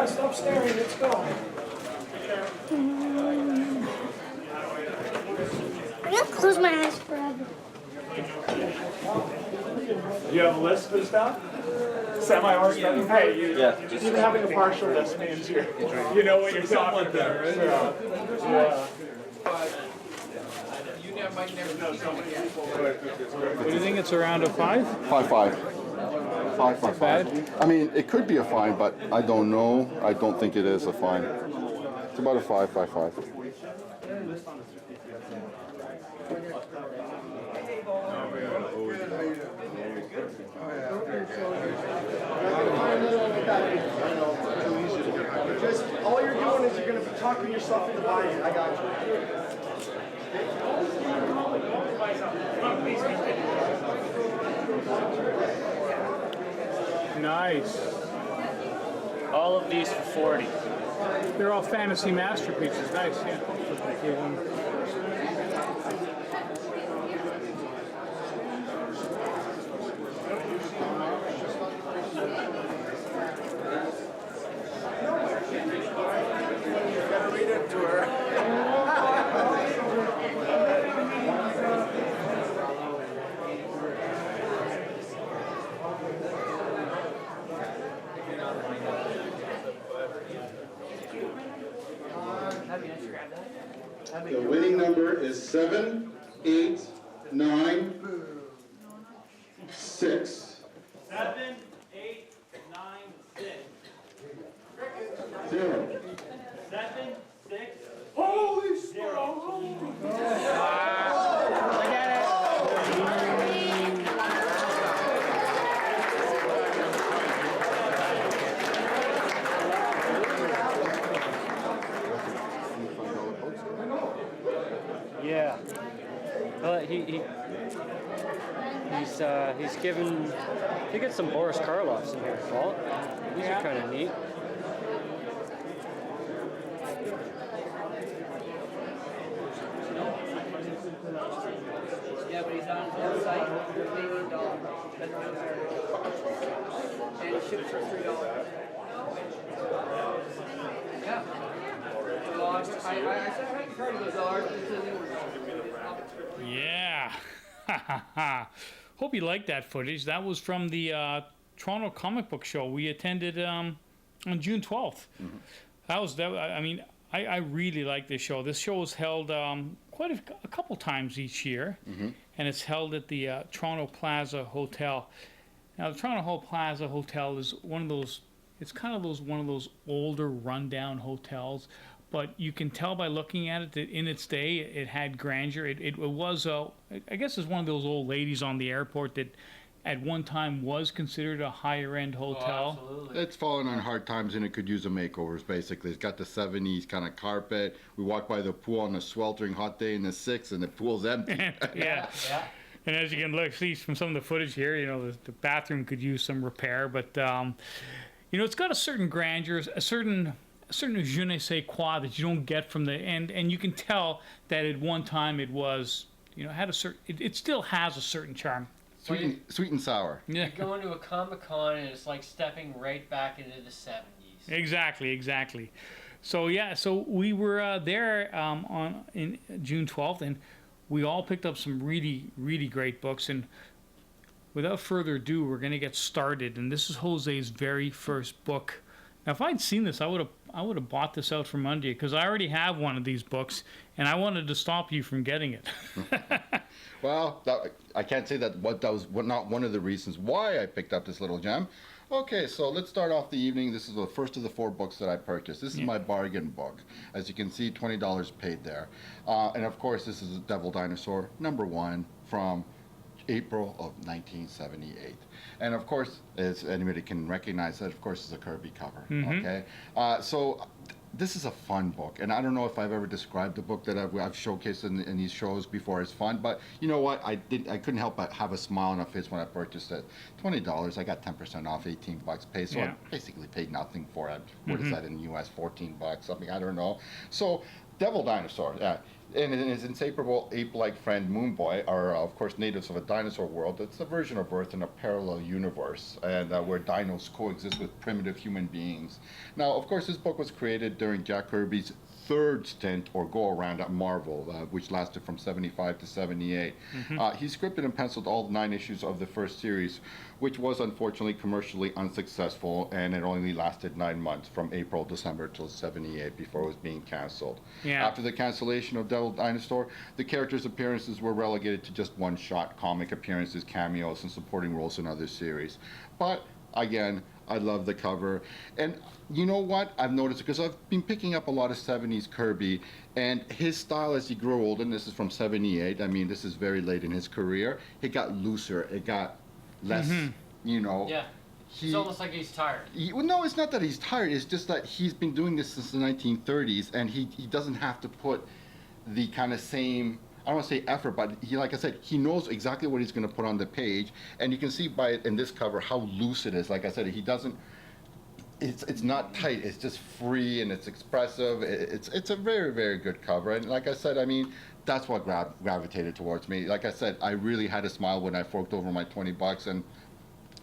Stop staring, let's go. I'm gonna close my eyes forever. Do you have a list of stuff? Semi-organized? Hey, even having a partial list means you know what you're talking about. Right? What do you think? It's around a 5? 5.5. 5.5. I mean, it could be a fine, but I don't know. I don't think it is a fine. It's about a 5.5. Just all you're doing is you're going to be talking yourself into buying it. I got you. Nice. All of these for 40. They're all fantasy masterpieces. Nice, yeah. Read it to her. The winning number is 7, 8, 9, 6. 7, 8, 9, 6. 0. 7, 6. Holy smokes! Yeah. Well, he's given. He got some Boris Karloffs in here, Paul. These are kind of neat. Yeah, but he's on his website, $1 million. And he ships for $3. Yeah. Well, I said I can try to go $1. Yeah. Hope you liked that footage. That was from the Toronto Comic Book Show we attended on June 12th. I mean, I really like this show. This show is held quite a couple times each year, and it's held at the Toronto Plaza Hotel. Now, the Toronto Plaza Hotel is one of those. It's kind of one of those older, rundown hotels, but you can tell by looking at it that in its day it had grandeur. It was, I guess, it's one of those old ladies on the airport that at one time was considered a higher end hotel. Oh, absolutely. It's fallen on hard times and it could use a makeovers, basically. It's got the 70s kind of carpet. We walk by the pool on a sweltering hot day in the 6th and the pool's empty. Yeah. And as you can see from some of the footage here, you know, the bathroom could use some repair, but you know, it's got a certain grandeur, a certain je ne sais quoi that you don't get from the end, and you can tell that at one time it was, you know, had a certain. It still has a certain charm. Sweet and sour. Yeah. You're going to a Comic-Con and it's like stepping right back into the 70s. Exactly. So yeah, so we were there in June 12th, and we all picked up some really great books. And without further ado, we're going to get started. And this is Jose's very first book. Now, if I'd seen this, I would have bought this out from under you, because I already have one of these books, and I wanted to stop you from getting it. Well, I can't say that was not one of the reasons why I picked up this little gem. Okay, so let's start off the evening. This is the first of the 4 books that I purchased. This is my bargain book. As you can see, $20 paid there. And of course, this is Devil Dinosaur #1 from April of 1978. And of course, as anybody can recognize that, of course, is a Kirby cover. Okay, so this is a fun book, and I don't know if I've ever described the book that I've showcased in these shows before as fun, but you know what? I couldn't help but have a smile on my face when I purchased it. $20, I got 10% off, $18 paid, so I basically paid nothing for it. What is that in the U.S.? $14, something, I don't know. So Devil Dinosaur, And his insatiable ape-like friend Moonboy are, of course, natives of a dinosaur world. It's a version of Earth in a parallel universe, and where dinos coexist with primitive human beings. Now, of course, this book was created during Jack Kirby's third stint or go-around at Marvel, which lasted from 75 to 78. He scripted and penciled all 9 issues of the first series, which was unfortunately commercially unsuccessful, and it only lasted 9 months, from April, December till 78, before it was being canceled. Yeah. After the cancellation of Devil Dinosaur, the characters' appearances were relegated to just one-shot comic appearances, cameos, and supporting roles in other series. But, again, I love the cover. And you know what? I've noticed, because I've been picking up a lot of 70s Kirby, and his style as he grew older, and this is from 78, I mean, this is very late in his career, it got looser, it got less, you know. Yeah. It's almost like he's tired. Well, no, it's not that he's tired, it's just that he's been doing this since the 1930s, and he doesn't have to put the kind of same, I don't want to say effort, but he, like I said, he knows exactly what he's going to put on the page, and you can see by it in this cover how loose it is. Like I said, he doesn't. It's not tight. It's just free and it's expressive. It's a very, very good cover, and like I said, I mean, that's what gravitated towards me. Like I said, I really had a smile when I forked over my $20 and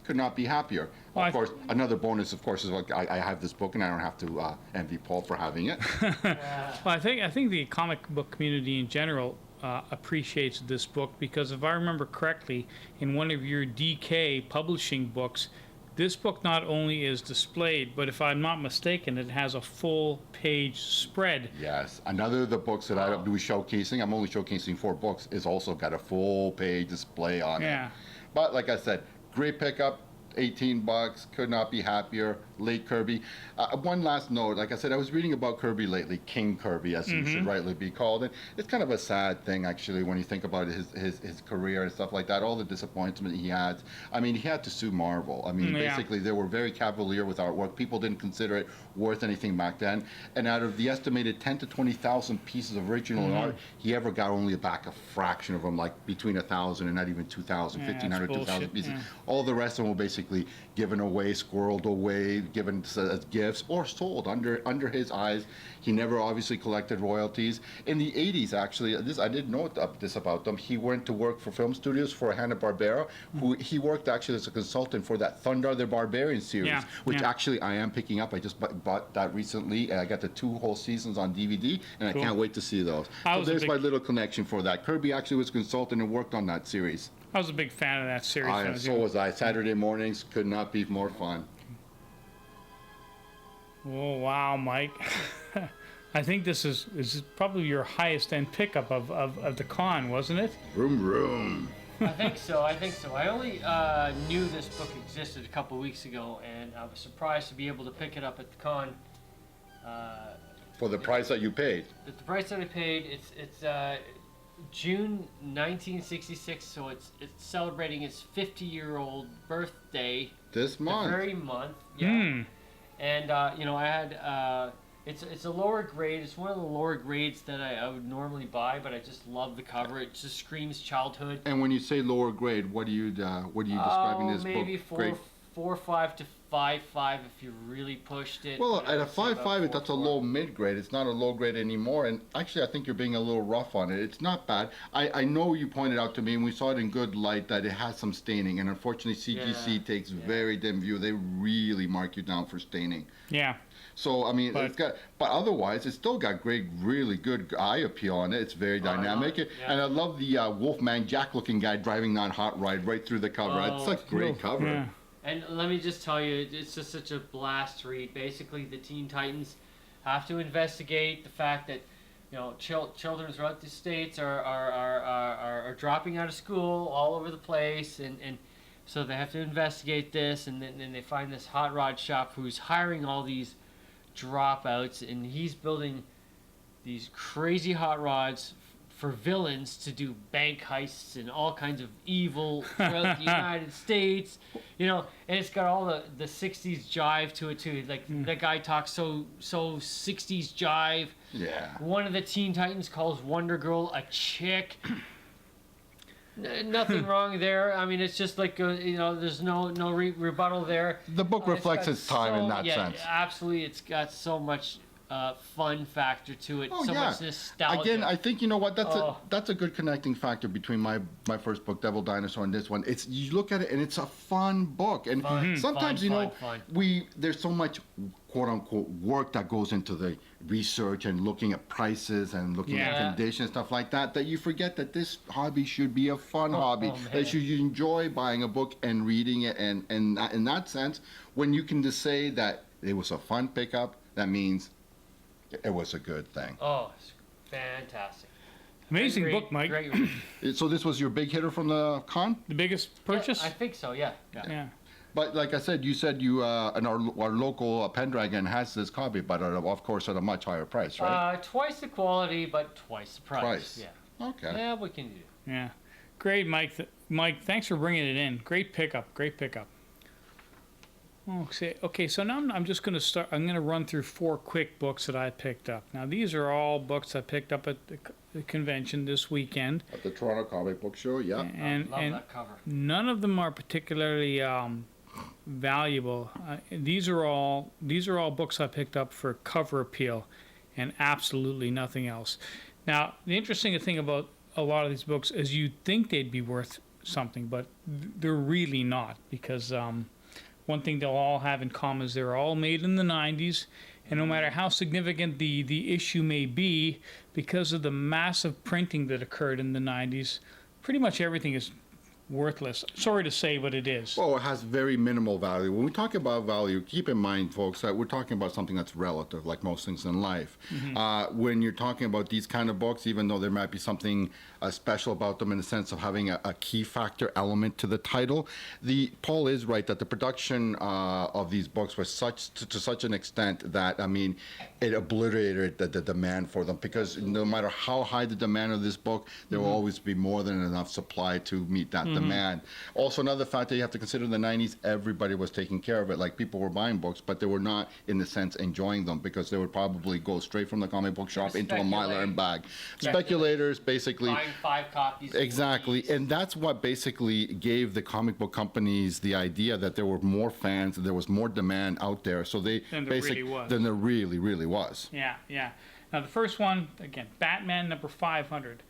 could not be happier. Well, of course, another bonus, of course, is like I have this book and I don't have to envy Paul for having it. Well, I think the comic book community in general appreciates this book, because if I remember correctly, in one of your DK publishing books, this book not only is displayed, but if I'm not mistaken, it has a full page spread. Yes, another of the books that I don't do showcasing, I'm only showcasing 4 books, is also got a full page display on Yeah. it. But like I said, great pickup, $18, could not be happier. Late Kirby. One last note, like I said, I was reading about Kirby lately, King Kirby, as he should rightly be called. And it's kind of a sad thing, actually, when you think about his career and stuff like that, all the disappointment he had. I mean, he had to sue Marvel. I mean, basically, they were very cavalier with artwork. People didn't consider it worth anything back then. And out of the estimated 10 to 20,000 pieces of original art, he ever got only back a fraction of them, like between 1,000 and not even 2,000, 1,500, 2,000 pieces. All the rest of them were basically given away, squirreled away, given as gifts, or sold under his eyes. He never obviously collected royalties. In the 80s, actually, I didn't know this about them. He went to work for film studios for Hanna-Barbera. He worked actually as a consultant for that Thundarr the Barbarian series, which actually I am picking up. I just bought that recently, and I got the 2 whole seasons on DVD, and I can't wait to see those. So there's my little connection for that. Kirby actually was a consultant and worked on that series. I was a big fan of that series. So was I. Saturday mornings could not be more fun. Oh, wow, Mike. I think this is probably your highest end pickup of the con, wasn't it? Vroom, vroom. I think so. I only knew this book existed a couple weeks ago, and I was surprised to be able to pick it up at the con. For the price that you paid. The price that I paid, it's June 1966, so it's celebrating its 50-year-old birthday. This month. The very month, yeah. And I had it's a lower grade. It's one of the lower grades that I would normally buy, but I just love the cover. It just screams childhood. And when you say lower grade, what are you describing this maybe book? Maybe 4.5 to 5.5 if you really pushed it. Well, at a 5.5, that's a low mid grade. It's not a low grade anymore. And actually, I think you're being a little rough on it. It's not bad. I know you pointed out to me, and we saw it in good light, that it has some staining. And unfortunately, CGC takes very dim view. They really mark you down for staining. Yeah. So I mean, but otherwise, it's still got great, really good eye appeal on it. It's very dynamic, and I love the Wolfman Jack-looking guy driving that hot ride right through the cover. It's a great cover. Yeah. And let me just tell you, it's just such a blast to read. Basically, the Teen Titans have to investigate the fact that children throughout the states are dropping out of school all over the place, and so they have to investigate this, and then they find this hot rod shop who's hiring all these dropouts, and he's building these crazy hot rods for villains to do bank heists and all kinds of evil throughout the United States, and it's got all the 60s jive to it too. Like that guy talks so 60s jive. Yeah. One of the Teen Titans calls Wonder Girl a chick. Nothing wrong there. I mean, it's just like there's no rebuttal there. The book reflects its time in that sense. Absolutely, it's got so much fun factor to it. Oh, So yeah. much nostalgia. Again, I think you know what Oh. that's a good connecting factor between my first book, Devil Dinosaur, and this one. It's you look at it and it's a fun book, and Fun, sometimes fun, fun. there's so much quote unquote work that goes into the research and looking at prices and looking at Yeah. conditions, stuff like that. That you forget that this hobby should be a fun hobby. man. That you enjoy buying a book and reading it, and in that sense, when you can just say that it was a fun pickup, that means it was a good thing. Oh, it's fantastic. Amazing Great- book, Mike. Great read. So this was your big hitter from the con? The biggest purchase? I think so. Yeah. Yeah. But like I said, you said you and our local Pendragon has this copy, but of course at a much higher price, right? Twice the quality, but twice the price. Price. Yeah. Okay. Yeah, what can you do? Yeah. Great, Mike. Mike, thanks for bringing it in. Great pickup. Great pickup. Okay, so now I'm just going to start. I'm going to run through 4 quick books that I picked up. Now, these are all books I picked up at the convention this weekend. At the Toronto Comic Book Show, yeah. And, Love and that cover. none of them are particularly valuable. These are all books I picked up for cover appeal, and absolutely nothing else. Now, the interesting thing about a lot of these books is you'd think they'd be worth something, but they're really not, because one thing they'll all have in common is they're all made in the 90s, and no matter how significant the issue may be, because of the massive printing that occurred in the 90s, pretty much everything is worthless. Sorry to say, but it is. Well, it has very minimal value. When we talk about value, keep in mind, folks, that we're talking about something that's relative, like most things in life. When you're talking about these kind of books, even though there might be something special about them in the sense of having a key factor element to the title, Paul is right that the production of these books was to such an extent that, I mean, it obliterated the demand for them, because no matter how high the demand of this book, there will always be more than enough supply to meet that demand. Also, another factor you have to consider, in the 90s, everybody was taking care of it. Like, people were buying books, but they were not, in a sense, enjoying them, because they would probably go straight from the comic book shop into a Mylar and bag. Speculators, basically. Buying 5 copies. Exactly, and that's what basically gave the comic book companies the idea that there were more fans, there was more demand out there, so they Than there really was. than there really was. Yeah. Now, the first one, again, Batman number 500.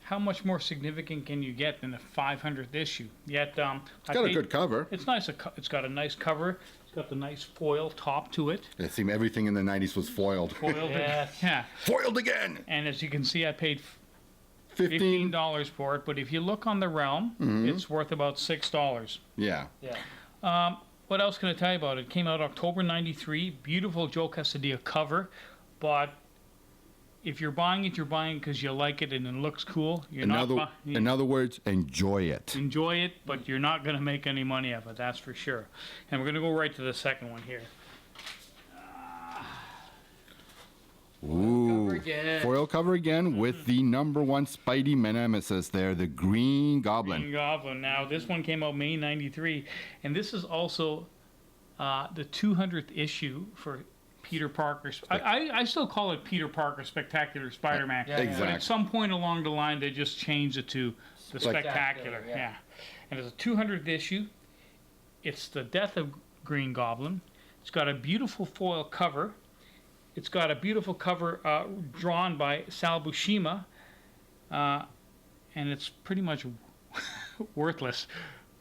How much more significant can you get than the 500th issue? Yet, It's got a good cover. It's nice. It's got a nice cover. It's got the nice foil top to it. It seemed everything in the 90s was foiled. Foiled. Yes. Yeah. Foiled again. And as you can see, I paid 15. $15 for it. But if you look on the Realm, it's worth about $6. Yeah. Yeah. What else can I tell you about it? It came out October '93. Beautiful Joe Quesadilla cover, but if you're buying it, you're buying because you like it and it looks cool. You're In other words, enjoy it. enjoy it, but you're not going to make any money off it. That's for sure. And we're going to go right to the second one here. Ooh. Cover again. Foil cover again with the #1 Spidey nemesis there, the Green Goblin. Green Goblin. Now, this one came out May '93, and this is also the 200th issue for Peter Parker. I still call it Peter Parker Spectacular Spider-Man. Yeah, yeah. But Exactly. at some point along the line, they just changed it to the Spectacular. Spectacular, Yeah. yeah. And it's a 200th issue. It's the death of Green Goblin. It's got a beautiful foil cover. It's got a beautiful cover drawn by Sal Buscema, and it's pretty much worthless.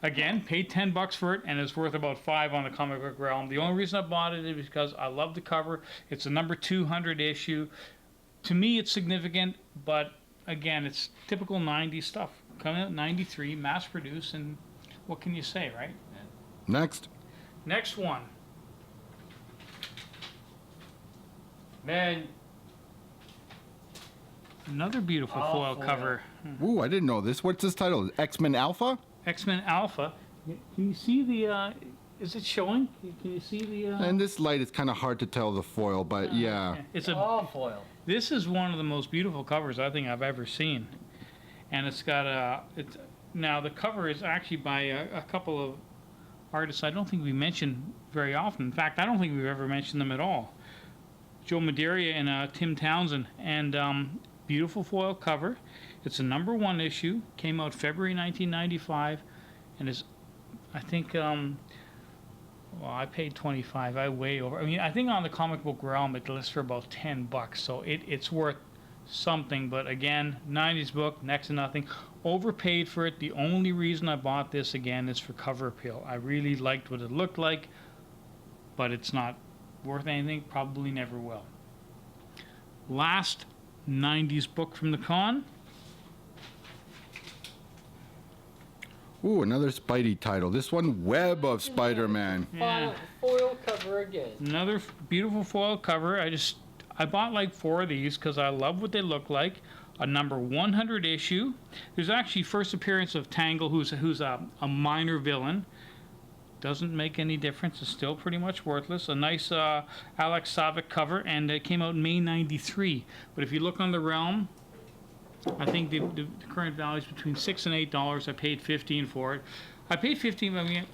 Again, paid $10 for it, and it's worth about $5 on the Comic Book Realm. The only reason I bought it is because I love the cover. It's a number 200 issue. To me, it's significant, but again, it's typical 90s stuff. Coming out in '93, mass-produced, and what can you say, right? Next. Next one. Man, Another beautiful Oh, foil foil. cover. Ooh, I didn't know this. What's this title? X-Men Alpha? X-Men Alpha. Can you see the, is it showing? Can you see the, In this light, it's kind of hard to tell the foil, but yeah. It's a, all foil. this is one of the most beautiful covers I think I've ever seen. And it's got a, now the cover is actually by a couple of artists I don't think we mention very often. In fact, I don't think we've ever mentioned them at all. Joe Madeira and Tim Townsend, and beautiful foil cover. It's a #1 issue, came out February 1995, and is, I think, Well, I paid 25. I way over. I mean, I think on the comic book realm it lists for about $10, so it's worth something. But again, 90s book, next to nothing. Overpaid for it. The only reason I bought this again is for cover appeal. I really liked what it looked like, but it's not worth anything. Probably never will. Last 90s book from the con. Ooh, another Spidey title. This one, Web of Spider-Man. Yeah. Foil cover again. Another beautiful foil cover. I bought like 4 of these because I love what they look like. A number 100 issue. There's actually first appearance of Tangle, who's a minor villain. Doesn't make any difference. It's still pretty much worthless. A nice Alex Savick cover, and it came out in May '93. But if you look on the realm, I think the current value is between $6 and $8. I paid $15 for it. I paid $15. I mean,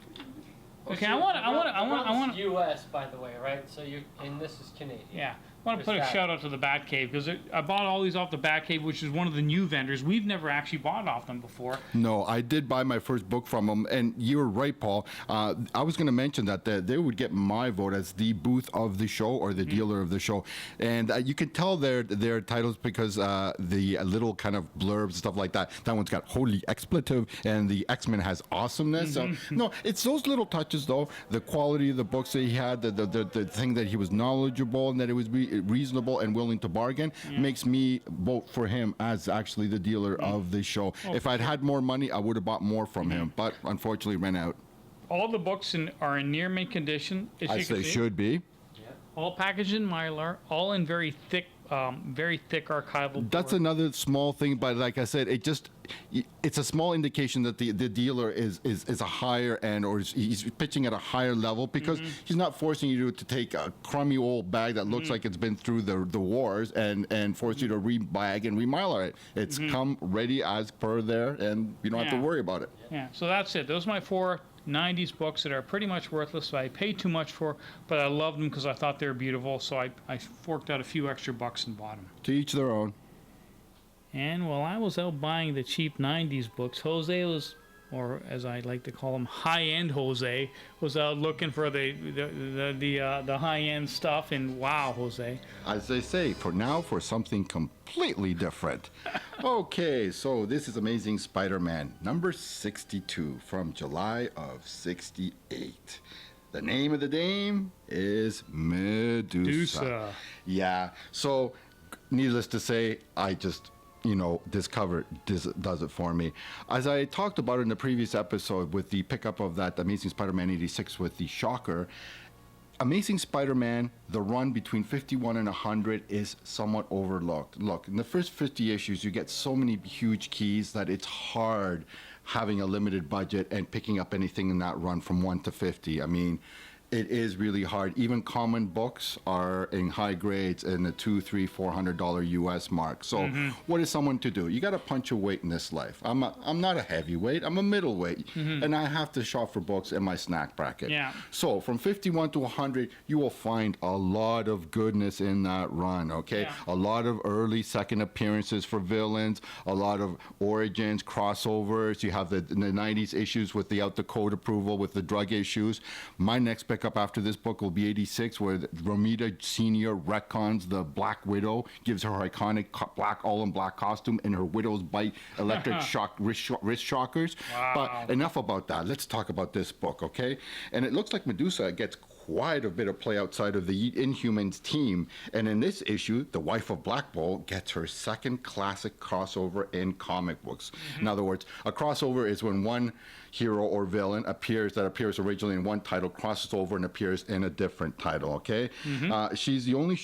okay, I want. U.S. by the way, right? So and this is Canadian. Yeah. I want to put a shout out to the Batcave because I bought all these off the Batcave, which is one of the new vendors. We've never actually bought off them before. No, I did buy my first book from them, and you were right, Paul. I was going to mention that they would get my vote as the booth of the show or the dealer of the show, and you can tell their titles because the little kind of blurbs and stuff like that. That one's got holy expletive, and the X-Men has awesomeness. So no, it's those little touches though. The quality of the books that he had, the thing that he was knowledgeable and that it was reasonable and willing to bargain makes me vote for him as actually the dealer of the show. If I'd had more money, I would have bought more from him, but unfortunately ran out. All the books are in near mint condition. As I you can say see. should be. All packaged in Mylar, all in very thick archival. That's board. another small thing, but like I said, it's a small indication that the dealer is a higher end, or he's pitching at a higher level because he's not forcing you to take a crummy old bag that looks like it's been through the wars and force you to rebag and remylar it. It's come ready as per there, and you don't have to worry about it. Yeah, so that's it. Those are my 4 90s books that are pretty much worthless, so I paid too much for, but I loved them because I thought they were beautiful, so I forked out a few extra bucks and bought them. To each their own. And while I was out buying the cheap 90s books, Jose was, or as I like to call him, high-end Jose, was out looking for the high-end stuff, and wow, Jose. As they say, for something completely different. Okay, so this is Amazing Spider-Man, number 62 from July of '68. The name of the dame is Medusa. Yeah, so needless to say, I just... this cover does it for me. As I talked about in the previous episode with the pickup of that Amazing Spider-Man 86 with the Shocker, Amazing Spider-Man, the run between 51 and 100 is somewhat overlooked. Look, in the first 50 issues, you get so many huge keys that it's hard having a limited budget and picking up anything in that run from 1 to 50. I mean, it is really hard. Even common books are in high grades in the $200, $300, $400 US mark. So what is someone to do? You got to punch a weight in this life. I'm not a heavyweight. I'm a middleweight, and I have to shop for books in my snack bracket. Yeah. So from 51 to 100, you will find a lot of goodness in that run. Okay, Yeah. a lot of early second appearances for villains, a lot of origins, crossovers. You have the 90s issues with the out the code approval with the drug issues. My next pick up after this book will be 86, where Romita Sr. retcons the Black Widow, gives her iconic all in black costume and her widow's bite electric shock wrist shockers. Wow. But enough about that. Let's talk about this book, okay? And it looks like Medusa gets quite a bit of play outside of the Inhumans team. And in this issue, the wife of Black Bolt gets her second classic crossover in comic books. In other words, a crossover is when one hero or villain appears originally in one title, crosses over and appears in a different title, okay? She's the only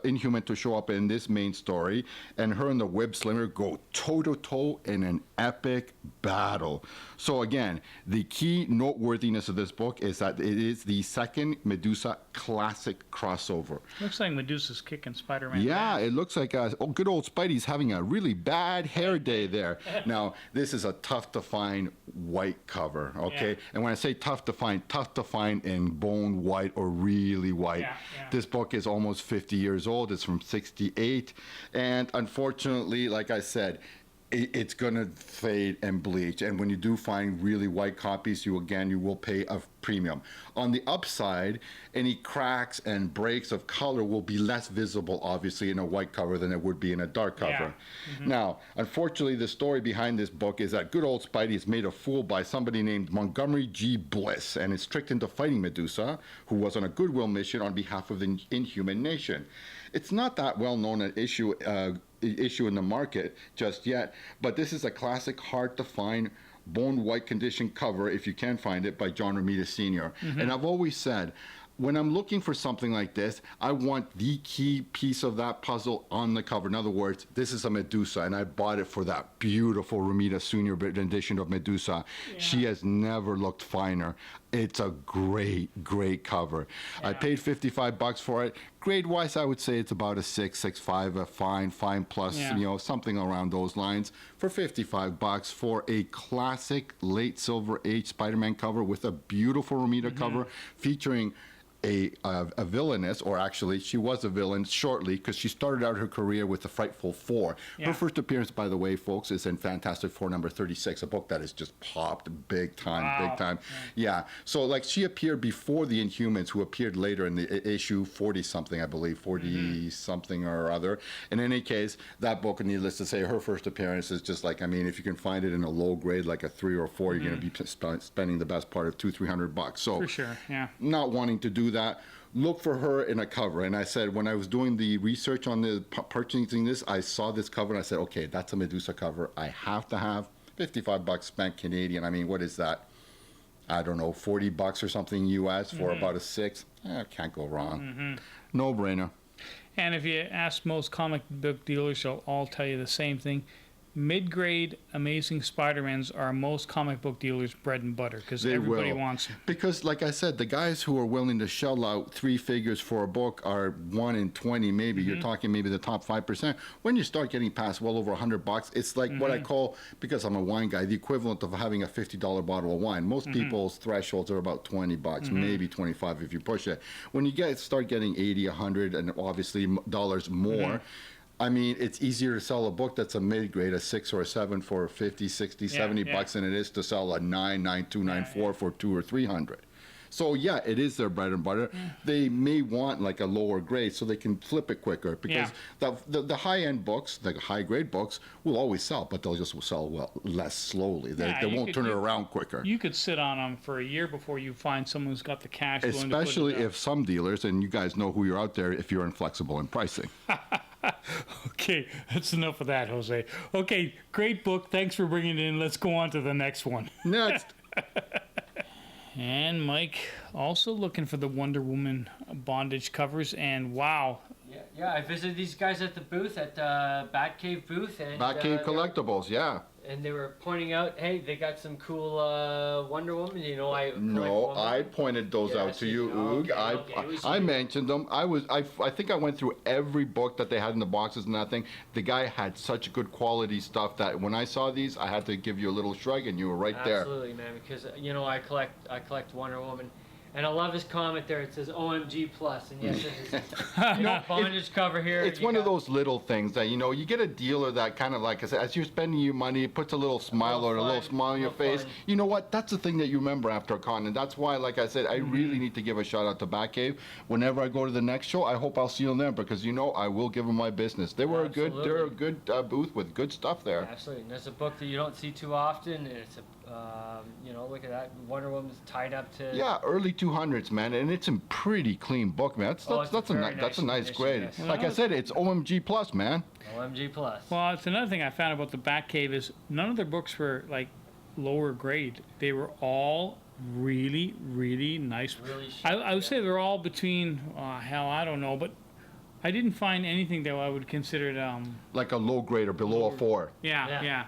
Inhuman to show up in this main story, and her and the Web Slinger go toe-to-toe in an epic battle. So again, the key noteworthiness of this book is that it is the second Medusa classic crossover. Looks like Medusa's kicking Spider-Man. Yeah, it looks like good old Spidey's having a really bad hair day there. Now, this is a tough to find white cover, okay? Yeah. And when I say tough to find in bone white or really white. Yeah. This book is almost 50 years old. It's from '68. And unfortunately, like I said, it's going to fade and bleach. And when you do find really white copies, you will pay a premium. On the upside, any cracks and breaks of color will be less visible, obviously, in a white cover than it would be in a dark cover. Now, unfortunately, the story behind this book is that good old Spidey is made a fool by somebody named Montgomery G. Bliss and is tricked into fighting Medusa, who was on a goodwill mission on behalf of the Inhuman Nation. It's not that well known an issue in the market just yet, but this is a classic, hard to find, bone white condition cover, if you can find it, by John Romita Sr. And I've always said, when I'm looking for something like this, I want the key piece of that puzzle on the cover. In other words, this is a Medusa, and I bought it for that beautiful Romita Sr. edition of Medusa. She has never looked finer. It's a great, great cover. I paid $55 for it. Grade-wise, I would say it's about a 6, 6.5, a fine plus, you know, something around those lines. For $55 for a classic late Silver Age Spider-Man cover with a beautiful Romita cover featuring a villainess, or actually she was a villain shortly because she started out her career with the Frightful Four. Her first appearance, by the way, folks, is in Fantastic Four number 36, a book that has just popped big time, big time. Yeah. So like she appeared before the Inhumans, who appeared later in the issue 40 something, I believe, 40 something or other. In any case, that book, needless to say, her first appearance is just like, I mean, if you can find it in a low grade like a 3 or 4, you're going to be spending the best part of $200-300. So For sure, yeah. not wanting to do that, look for her in a cover. And I said, when I was doing the research on the purchasing this, I saw this cover and I said, okay, that's a Medusa cover. I have to have $55 spent Canadian. I mean, what is that? I don't know, $40 or something US for about a 6. Can't go wrong. No brainer. And if you ask most comic book dealers, they'll all tell you the same thing. Mid-grade Amazing Spider-Mans are most comic book dealers' bread and butter because everybody wants them. Because, like I said, the guys who are willing to shell out 3 figures for a book are 1 in 20, maybe. You're talking maybe the top 5%. When you start getting past well over $100, it's like what I call, because I'm a wine guy, the equivalent of having a $50 bottle of wine. Most people's thresholds are about $20, maybe 25 if you push it. When you start getting 80, 100, and obviously dollars more, I mean, it's easier to sell a book that's a mid-grade, a 6 or a 7 for 50, 60, 70 bucks than it is to sell a 9, 9.2, 9.4 for 200 or 300. So yeah, it is their bread and butter. They may want like a lower grade so they can flip it quicker because the high-end books, the high-grade books, will always sell, but they'll just sell less slowly. They won't turn it around quicker. You could sit on them for a year before you find someone who's got the cash. Especially if some dealers, and you guys know who you're out there, if you're inflexible in pricing. Okay, that's enough of that, Jose. Okay, great book. Thanks for bringing it in. Let's go on to the next one. Next. And Mike, also looking for the Wonder Woman bondage covers, and wow. Yeah, I visited these guys at the booth, at the Batcave booth. And, Batcave Collectibles, yeah. And they were pointing out, hey, they got some cool Wonder Woman. You know, I pointed those out to you, Oog. I mentioned them. I think I went through every book that they had in the boxes and that thing. The guy had such good quality stuff that when I saw these, I had to give you a little shrug, and you were right there. Absolutely, man. Because you know, I collect Wonder Woman. And I love his comment there. It says OMG plus, and yes, it's bondage cover here. It's one of those little things that, you know, you get a dealer that kind of like, as you're spending your money, it puts a little smile or a little smile on your face. You know what? That's the thing that you remember after a con, and that's why, like I said, I really need to give a shout out to Batcave. Whenever I go to the next show, I hope I'll see them there because, you know, I will give them my business. They're a good booth with good stuff there. Absolutely, and there's a book that you don't see too often, and it's a you know, look at that. Wonder Woman's tied up to... Yeah, early 200s, man, and it's a pretty clean book, man. That's a nice grade. Yes. Like I said, it's OMG plus, man. OMG plus. Well, it's another thing I found about the Batcave is none of their books were like lower grade. They were all really, really nice. Really I would say they're all between, hell, I don't know, but I didn't find anything that I would consider like a low grade or below a 4. Yeah.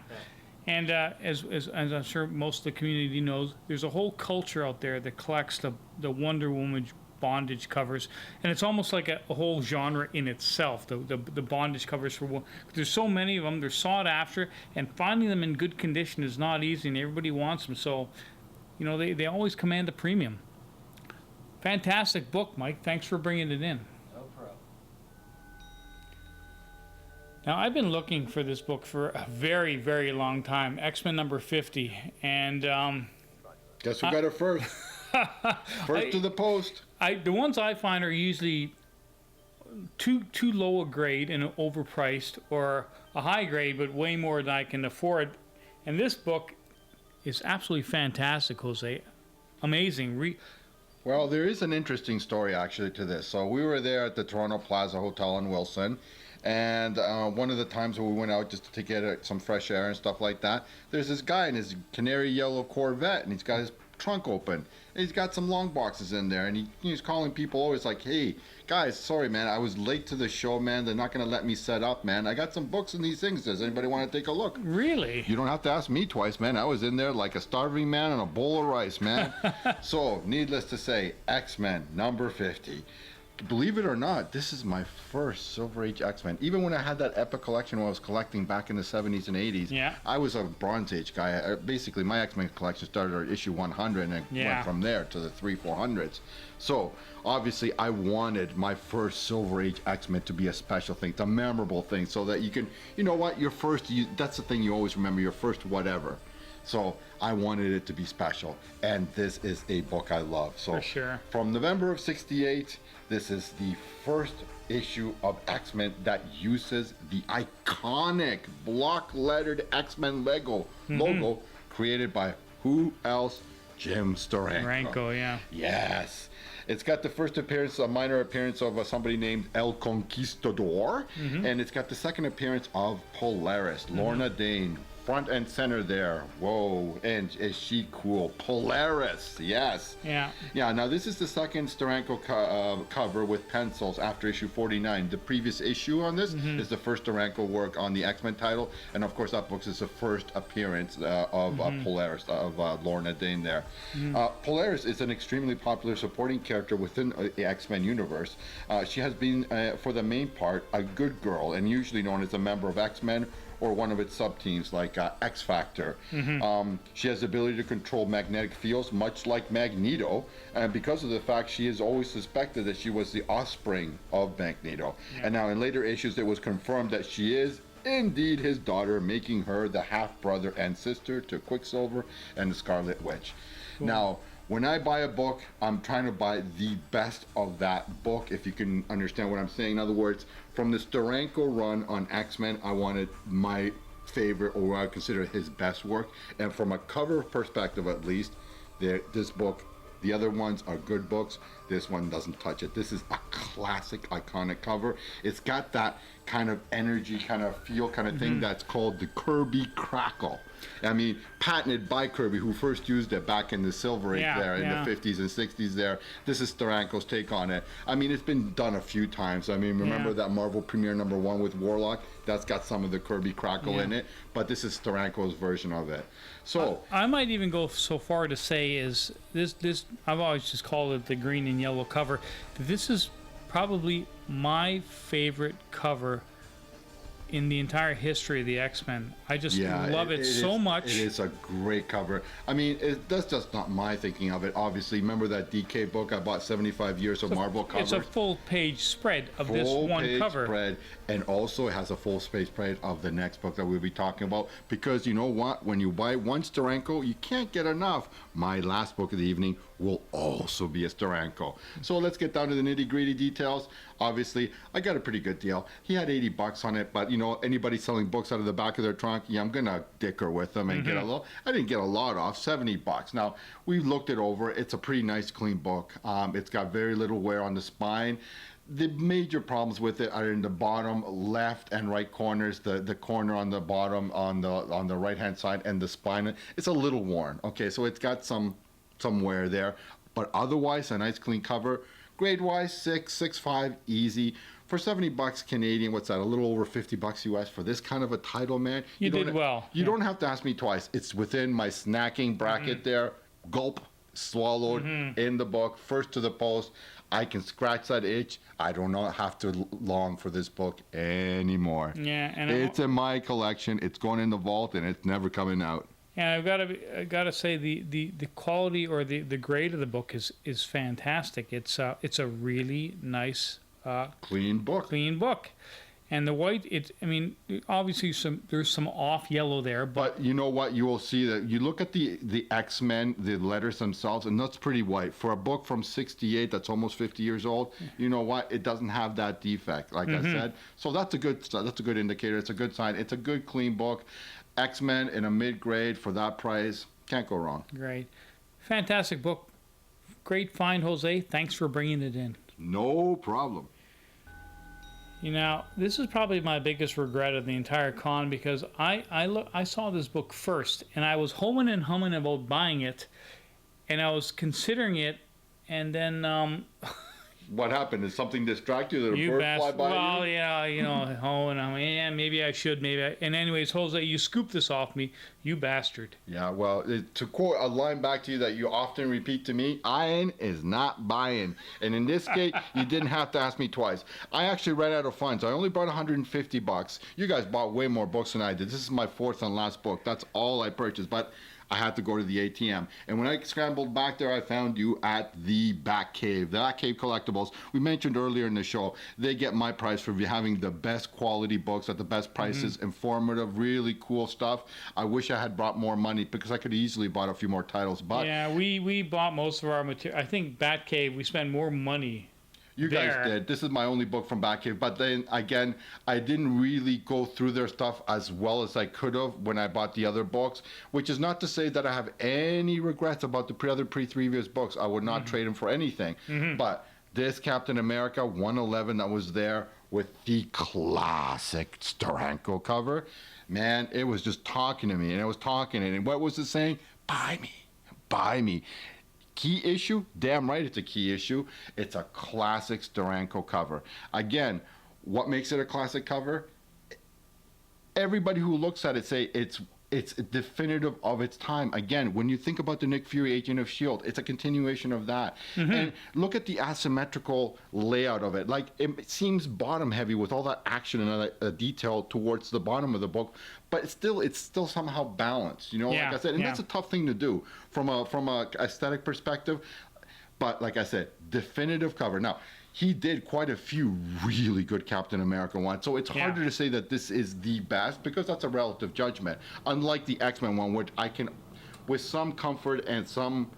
And as I'm sure most of the community knows, there's a whole culture out there that collects the Wonder Woman bondage covers, and it's almost like a whole genre in itself. The bondage covers for there's so many of them. They're sought after, and finding them in good condition is not easy, and everybody wants them. So, you know, they always command a premium. Fantastic book, Mike. Thanks for bringing it in. Now, I've been looking for this book for a very, very long time, X-Men number 50, and... Guess who got it first? First to the post. The ones I find are usually too low a grade and overpriced, or a high grade but way more than I can afford. And this book is absolutely fantastic, Jose. Amazing. Well, there is an interesting story actually to this. So we were there at the Toronto Plaza Hotel in Wilson, and one of the times when we went out just to get some fresh air and stuff like that, there's this guy in his canary yellow Corvette, and he's got his trunk open. And he's got some long boxes in there, and he's calling people over. It's like, hey, guys, sorry, man, I was late to the show, man. They're not going to let me set up, man. I got some books in these things. Does anybody want to take a look? Really? You don't have to ask me twice, man. I was in there like a starving man on a bowl of rice, man. So, needless to say, X-Men, number 50. Believe it or not, this is my first Silver Age X-Men. Even when I had that Epic collection when I was collecting back in the 70s and 80s, Yeah. I was a Bronze Age guy. Basically, my X-Men collection started at issue 100 and it went from there to the 300-400s. So, obviously, I wanted my first Silver Age X-Men to be a special thing, a memorable thing, so that you can, you know what, your first, that's the thing you always remember, your first whatever. So I wanted it to be special, and this is a book I love. So For sure. From November of '68, this is the first issue of X-Men that uses the iconic block-lettered X-Men logo created by who else? Jim Steranko. Ranko, yeah. Yes. It's got the first appearance, a minor appearance of somebody named El Conquistador, and it's got the second appearance of Polaris, Lorna Dane, front and center there. Whoa, and is she cool? Polaris, yes. Yeah. Yeah, now this is the second Steranko cover with pencils after issue 49. The previous issue on this is the first Steranko work on the X-Men title, and of course that book is the first appearance of Polaris, of Lorna Dane there. Polaris is an extremely popular supporting character within the X-Men universe. She has been, for the main part, a good girl, and usually known as a member of X-Men or one of its sub-teams like X-Factor. She has the ability to control magnetic fields, much like Magneto, and because of the fact she is always suspected that she was the offspring of Magneto. And now in later issues it was confirmed that she is indeed his daughter, making her the half-brother and sister to Quicksilver and the Scarlet Witch. Now, when I buy a book, I'm trying to buy the best of that book, if you can understand what I'm saying. In other words, from the Steranko run on X-Men, I wanted my favorite, or what I consider his best work. And from a cover perspective, at least, this book, the other ones are good books. This one doesn't touch it. This is a classic, iconic cover. It's got that kind of energy, kind of feel, kind of thing that's called the Kirby Crackle. I mean, patented by Kirby, who first used it back in the Silver Age in the 50s and 60s there. This is Steranko's take on it. I mean, it's been done a few times. I mean, remember that Marvel Premiere #1 with Warlock? That's got some of the Kirby Crackle in it, but this is Steranko's version of it. So I might even go so far to say is this I've always just called it the green and yellow cover. This is probably my favorite cover in the entire history of the X-Men. I just love it so much. It is a great cover. I mean, that's just not my thinking of it. Obviously, remember that DK book I bought, 75 years of Marvel covers? It's a full page spread of this one cover. Spread, and also it has a full page spread of the next book that we'll be talking about. Because you know what? When you buy one Steranko, you can't get enough. My last book of the evening will also be a Steranko. So let's get down to the nitty-gritty details. Obviously, I got a pretty good deal. He had $80 on it, but you know, anybody selling books out of the back of their trunk, yeah, I'm gonna dicker with them and get a little. I didn't get a lot off, $70. Now, we looked it over. It's a pretty nice, clean book. It's got very little wear on the spine. The major problems with it are in the bottom left and right corners. The corner on the bottom on the right hand side and the spine. It's a little worn. Okay, so it's got some wear there, but otherwise a nice clean cover. Grade wise, 6.5, easy. For $70 Canadian, what's that? A little over $50 US for this kind of a title, man. You did well. You don't have to ask me twice. It's within my snacking bracket there. Gulp, swallowed in the book, first to the post. I can scratch that itch. I do not have to long for this book anymore. Yeah, and it's in my collection. It's going in the vault, and it's never coming out. And I've got to say the quality or the grade of the book is fantastic. It's a really nice clean book. And the white, I mean, obviously there's some off yellow there, but But you know what? You will see that you look at the X-Men, the letters themselves, and that's pretty white. For a book from '68 that's almost 50 years old, you know what? It doesn't have that defect, like I said. So that's a good indicator. It's a good sign. It's a good, clean book. X-Men in a mid-grade for that price. Can't go wrong. great. Fantastic book. Great find, Jose. Thanks for bringing it in. No problem. You know, this is probably my biggest regret of the entire con because I saw this book first and I was homing and humming about buying it, and I was considering it, and then What happened? Did something distract you? Did a you bird fly bastard. by Well, you? yeah, you know, oh, and I'm, yeah, maybe I should, and anyways, Jose, you scooped this off me, you bastard. Yeah, well, to quote a line back to you that you often repeat to me, iron is not buying. And in this case, you didn't have to ask me twice. I actually ran out of funds. I only bought $150. You guys bought way more books than I did. This is my fourth and last book. That's all I purchased. But I had to go to the ATM. And when I scrambled back there, I found you at the Batcave. The Batcave Collectibles, we mentioned earlier in the show, they get my price for having the best quality books at the best prices, informative, really cool stuff. I wish I had brought more money because I could easily bought a few more titles. But Yeah, we bought most of our material. I think Batcave, we spent more money. you guys there. did. This is my only book from Batcave. But then again, I didn't really go through their stuff as well as I could have when I bought the other books, which is not to say that I have any regrets about the other previous books. I would not trade them for anything. But this Captain America 111 that was there with the classic Steranko cover, man, it was just talking to me, and it was talking. And what was it saying? Buy me. Buy me. Key issue? Damn right it's a key issue. It's a classic Steranko cover. Again, what makes it a classic cover? Everybody who looks at it say it's definitive of its time. Again, when you think about the Nick Fury Agent of S.H.I.E.L.D., it's a continuation of that. And look at the asymmetrical layout of it. Like, it seems bottom heavy with all that action and all that detail towards the bottom of the book, but it's still somehow balanced, you know, Yeah, like I said, and yeah. that's a tough thing to do from a aesthetic perspective. But like I said, definitive cover. Now, he did quite a few really good Captain America ones, so it's harder to say that this is the best because that's a relative judgment. Unlike the X-Men one, which I can, with some comfort and some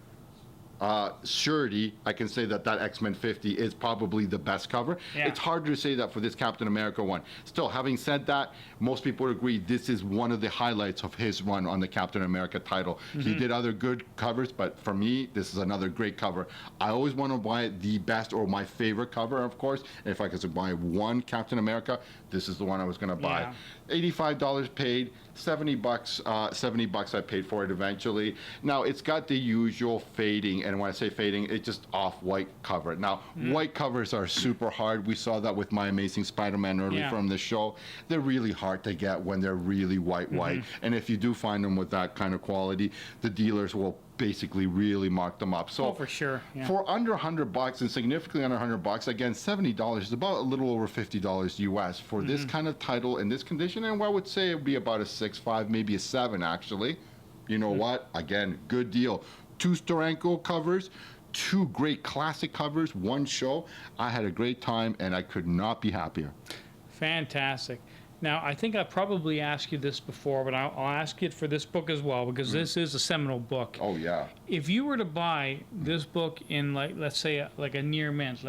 surety, I can say that X-Men 50 is probably the best cover. Yeah. It's harder to say that for this Captain America one. Still, having said that, most people would agree this is one of the highlights of his run on the Captain America title. He did other good covers, but for me, this is another great cover. I always want to buy the best or my favorite cover, of course. And if I could buy one Captain America, this is the one I was going to buy. Yeah. $85 paid, $70 I paid for it eventually. Now, it's got the usual fading, and when I say fading, it's just off-white cover. Now, white covers are super hard. We saw that with My Amazing Spider-Man early from the show. They're really hard to get when they're really white. And if you do find them with that kind of quality, the dealers will basically really mark them up. So Oh, for sure. Yeah. for under $100 and significantly under $100, again, $70 is about a little over $50 US for this kind of title in this condition. And I would say it would be about a 6.5, maybe a 7 actually. You know what? Again, good deal. 2 Steranko covers, 2 great classic covers, 1 show. I had a great time and I could not be happier. Fantastic. Now, I think I probably asked you this before, but I'll ask it for this book as well, because this is a seminal book. Oh yeah. If you were to buy this book in, like, let's say, like a near mint,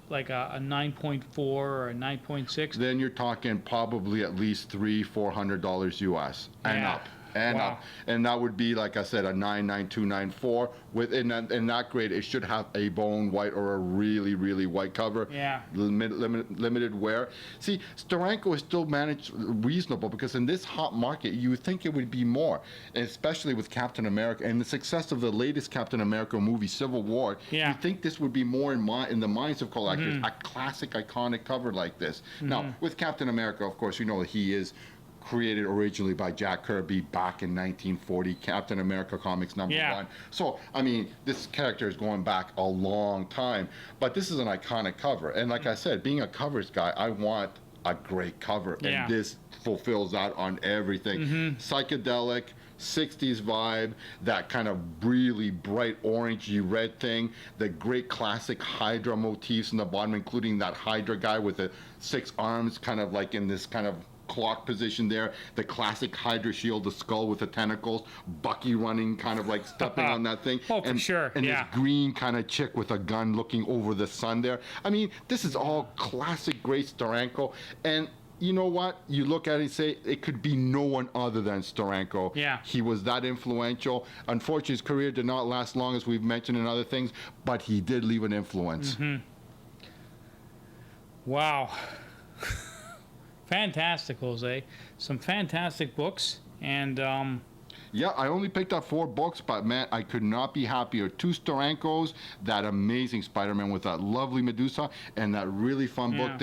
like a 9.4 or a 9.6. Then you're talking probably at least $300-400 US and Yeah. up. And Wow. up. And that would be, like I said, a 99294. In that grade, it should have a bone white or a really, really white cover. Yeah. Limited wear. See, Steranko is still managed reasonable because in this hot market, you would think it would be more, and especially with Captain America and the success of the latest Captain America movie, Civil War. Yeah. You'd think this would be more in the minds of collectors, a classic, iconic cover like this. Now, with Captain America, of course, you know he is created originally by Jack Kirby back in 1940, Captain America Comics #1. So, I mean, this character is going back a long time, but this is an iconic cover. And like I said, being a covers guy, I want a great cover, Yeah. and this fulfills that on everything. Psychedelic, 60s vibe, that kind of really bright orangey red thing, the great classic Hydra motifs in the bottom, including that Hydra guy with the 6 arms, kind of like in this kind of clock position there, the classic Hydra shield, the skull with the tentacles, Bucky running, kind of like stepping on that thing. Oh, for sure, And yeah. this green kind of chick with a gun looking over the sun there. I mean, this is all classic great Steranko. And you know what? You look at it and say, it could be no one other than Steranko. Yeah. He was that influential. Unfortunately, his career did not last long, as we've mentioned in other things, but he did leave an influence. Wow. Fantastic, Jose. Some fantastic books. And Yeah, I only picked up 4 books, but man, I could not be happier. 2 Sterankos, that amazing Spider-Man with that lovely Medusa, and that really fun book,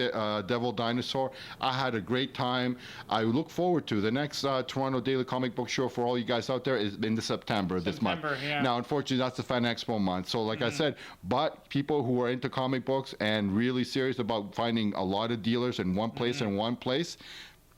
Devil Dinosaur. I had a great time. I look forward to the next Toronto Daily Comic Book Show for all you guys out there is in the September this month. Yeah. Now, unfortunately, that's the Fan Expo month. So, like I said, but people who are into comic books and really serious about finding a lot of dealers in one place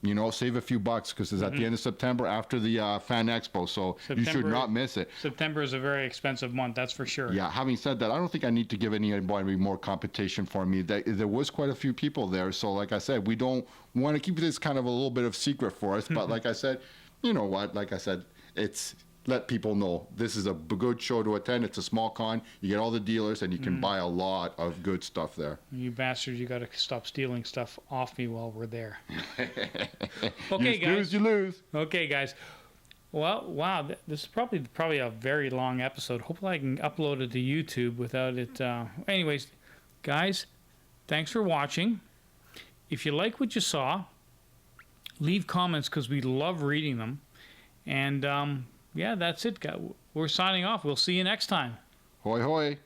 you know, save a few bucks, because it's at the end of September after the Fan Expo, so you should not miss it. September is a very expensive month, that's for sure. Yeah, having said that, I don't think I need to give anybody more competition for me. There was quite a few people there, so like I said, we don't want to keep this kind of a little bit of secret for us, but like I said, you know what, like I said, it's let people know this is a good show to attend. It's a small con. You get all the dealers, and you can buy a lot of good stuff there. You bastards, you got to stop stealing stuff off me while we're there. Okay, You guys. lose, you lose. Okay, guys. Well, wow, this is probably a very long episode. Hopefully I can upload it to YouTube without it. Anyways, guys, thanks for watching. If you like what you saw, leave comments, because we love reading them. And yeah, that's it. We're signing off. We'll see you next time. Hoi hoi.